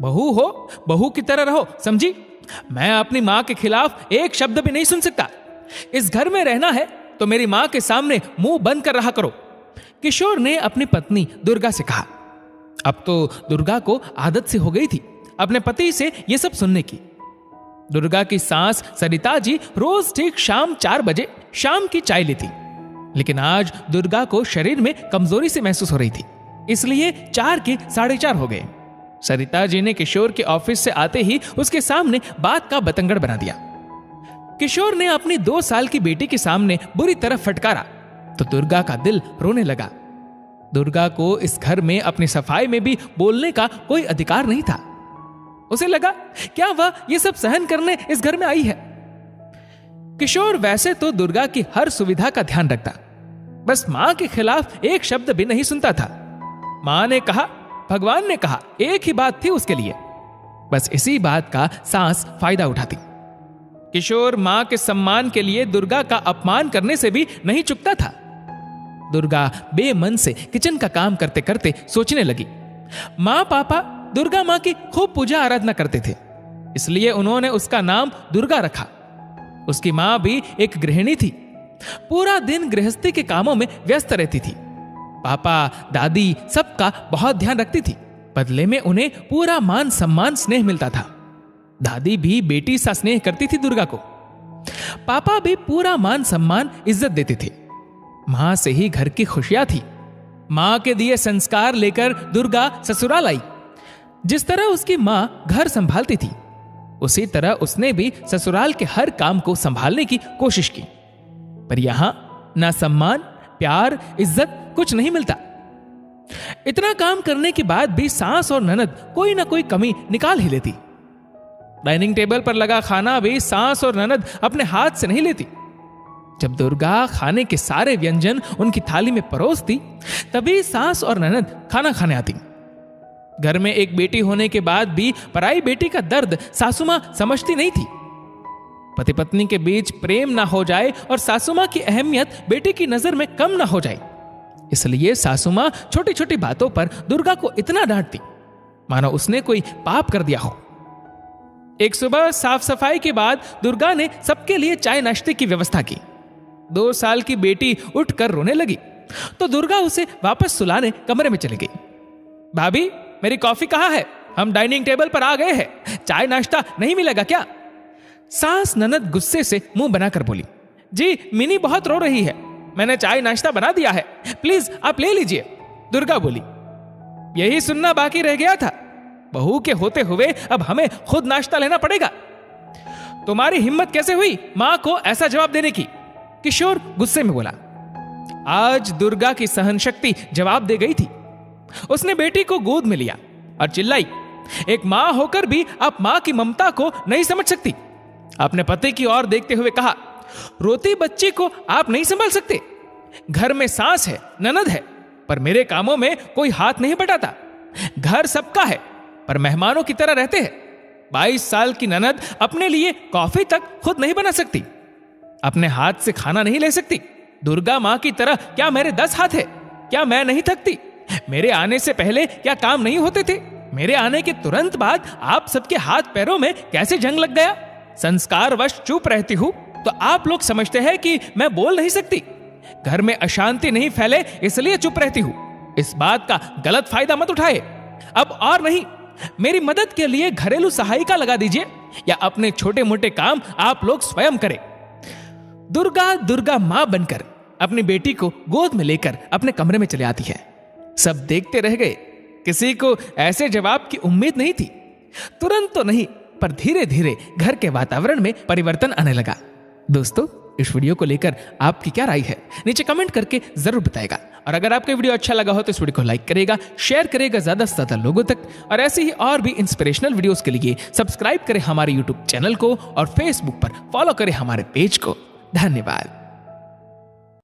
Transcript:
बहू हो, बहू की तरह रहो, समझी? मैं अपनी माँ के खिलाफ एक शब्द भी नहीं सुन सकता। इस घर में रहना है तो मेरी माँ के सामने मुंह बंद कर रहा करो। किशोर ने अपनी पत्नी दुर्गा से कहा। अब तो दुर्गा को आदत से हो गई थी अपने पति से यह सब सुनने की। दुर्गा की सास सरिता जी रोज ठीक शाम 4 बजे शाम की चाय लेती, लेकिन आज दुर्गा को शरीर में कमजोरी से महसूस हो रही थी, इसलिए 4 के 4:30 हो गए। सरिता जी ने किशोर के ऑफिस से आते ही उसके सामने बात का बतंगड़ बना दिया। किशोर ने अपनी 2 साल की बेटी के सामने बुरी तरह फटकारा तो दुर्गा का दिल रोने लगा। दुर्गा को इस घर में अपनी सफाई में भी बोलने का कोई अधिकार नहीं था। उसे लगा क्या वह ये सब सहन करने इस घर में आई है। किशोर वैसे तो दुर्गा की हर सुविधा का ध्यान रखता, बस मां के खिलाफ एक शब्द भी नहीं सुनता था। मां ने कहा, भगवान ने कहा, एक ही बात थी उसके लिए, बस इसी बात का सास फायदा उठाती। किशोर मां के सम्मान के लिए दुर्गा का अपमान करने से भी नहीं चुकता था। दुर्गा बेमन से किचन का काम करते करते सोचने लगी। मां पापा दुर्गा मां की खूब पूजा आराधना करते थे, इसलिए उन्होंने उसका नाम दुर्गा रखा। उसकी मां भी एक गृहिणी थी, पूरा दिन गृहस्थी के कामों में व्यस्त रहती थी। पापा दादी सबका बहुत ध्यान रखती थी, बदले में उन्हें पूरा मान सम्मान स्नेह मिलता था। दादी भी बेटी सा स्नेह करती थी दुर्गा को। पापा भी पूरा मान सम्मान इज्जत देते थे। मां से ही घर की खुशियां थी। मां के दिए संस्कार लेकर दुर्गा ससुराल आई। जिस तरह उसकी मां घर संभालती थी, उसी तरह उसने भी ससुराल के हर काम को संभालने की कोशिश की। पर यहां ना सम्मान, प्यार, इज्जत कुछ नहीं मिलता। इतना काम करने के बाद भी सास और ननद कोई ना कोई कमी निकाल ही लेती। डाइनिंग टेबल पर लगा खाना भी सास और ननद अपने हाथ से नहीं लेती। जब दुर्गा खाने के सारे व्यंजन उनकी थाली में परोसती, तभी सास और ननद खाना खाने आती। घर में एक बेटी होने के बाद भी पराई बेटी का दर्द सासुमां समझती नहीं थी। पति पत्नी के बीच प्रेम ना हो जाए और सासुमां की अहमियत बेटी की नजर में कम ना हो जाए, इसलिए सासुमां छोटी छोटी बातों पर दुर्गा को इतना डांटती मानो उसने कोई पाप कर दिया हो। एक सुबह साफ सफाई के बाद दुर्गा ने सबके लिए चाय नाश्ते की व्यवस्था की। 2 साल की बेटी उठकर रोने लगी तो दुर्गा उसे वापस सुलाने कमरे में चली गई। भाभी, मेरी कॉफी कहाँ है? हम डाइनिंग टेबल पर आ गए हैं, चाय नाश्ता नहीं मिलेगा क्या? सास ननद गुस्से से मुंह बनाकर बोली। जी, मिनी बहुत रो रही है, मैंने चाय नाश्ता बना दिया है, प्लीज आप ले लीजिए। दुर्गा बोली। यही सुनना बाकी रह गया था, बहू के होते हुए अब हमें खुद नाश्ता लेना पड़ेगा। तुम्हारी हिम्मत कैसे हुई मां को ऐसा जवाब देने की? किशोर गुस्से में बोला। आज दुर्गा की सहन शक्ति जवाब दे गई थी। उसने बेटी को गोद में लिया और चिल्लाई, एक मां होकर भी आप मां की ममता को नहीं समझ सकती। अपने पति की ओर देखते हुए कहा, रोती बच्ची को आप नहीं संभाल सकते? घर में सास है, ननद है, पर मेरे कामों में कोई हाथ नहीं बटाता। घर सबका है, पर मेहमानों की तरह रहते हैं। 22 साल की ननद अपने लिए कॉफी तक खुद नहीं बना सकती, अपने हाथ से खाना नहीं ले सकती। दुर्गा मां की तरह क्या मेरे 10 हाथ है? क्या मैं नहीं थकती? मेरे आने से पहले क्या काम नहीं होते थे? मेरे आने के तुरंत बाद आप सबके हाथ पैरों में कैसे जंग लग गया? संस्कारवश चुप रहती हूं तो आप लोग समझते हैं कि मैं बोल नहीं सकती। घर में अशांति नहीं फैले इसलिए चुप रहती हूं। इस बात का गलत फायदा मत उठाए। अब और नहीं, मेरी मदद के लिए घरेलू सहायिका लगा दीजिए या अपने छोटे मोटे काम आप लोग स्वयं करें। दुर्गा मां बनकर अपनी बेटी को गोद में लेकर अपने कमरे में चले आती है। सब देखते रह गए। किसी को ऐसे जवाब की उम्मीद नहीं थी। तुरंत तो नहीं, पर धीरे धीरे घर के वातावरण में परिवर्तन आने लगा। दोस्तों, इस वीडियो को लेकर आपकी क्या राय है नीचे कमेंट करके जरूर बताएगा। और अगर आपको वीडियो अच्छा लगा हो तो इस वीडियो को लाइक करेगा, शेयर करेगा ज्यादा से ज्यादा लोगों तक। और ऐसे ही और भी इंस्पिरेशनल वीडियोस के लिए सब्सक्राइब करें हमारे यूट्यूब चैनल को और फेसबुक पर फॉलो करें हमारे पेज को। धन्यवाद।